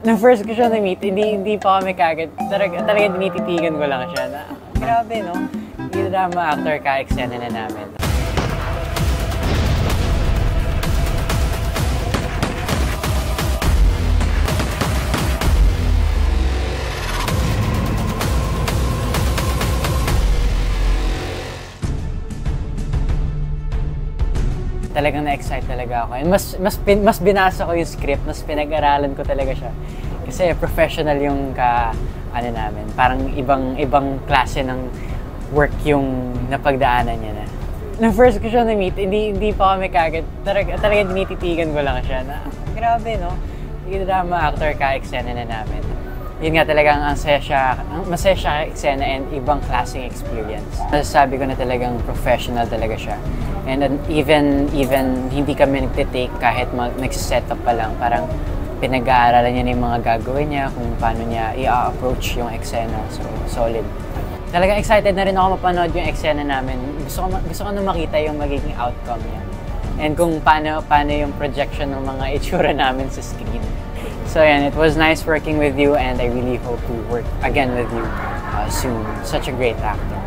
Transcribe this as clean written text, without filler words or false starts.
Nung first ko siya na-meet, hindi pa kami kagad. Talaga tinititigan ko lang siya na, grabe no? Hindi drama actor ka, eksena na namin. Talagang na-excite talaga ako. And mas binasa ko yung script, mas pinag-aralan ko talaga siya. Kasi professional yung namin. Parang ibang klase ng work yung napagdaanan niya na. Nung first ko siya na-meet, hindi pa kami kagad. Talaga tinititigan ko lang siya na, grabe no? Hindi drama actor ka, eksena na namin. Yun nga talagang masaya siya eksena and ibang klaseng experience. Masasabi ko na talagang professional talaga siya. And even hindi kami nagtitake kahit nagsiset up pa lang. Parang pinag-aaralan niya na yung mga gagawin niya, kung paano niya i-approach yung eksena. So, solid. Talagang excited na rin ako mapanood yung eksena namin. Gusto ko na makita yung magiging outcome niya. And kung paano yung projection ng mga itsura namin sa screen. So yan, it was nice working with you and I really hope to work again with you soon. Such a great actor.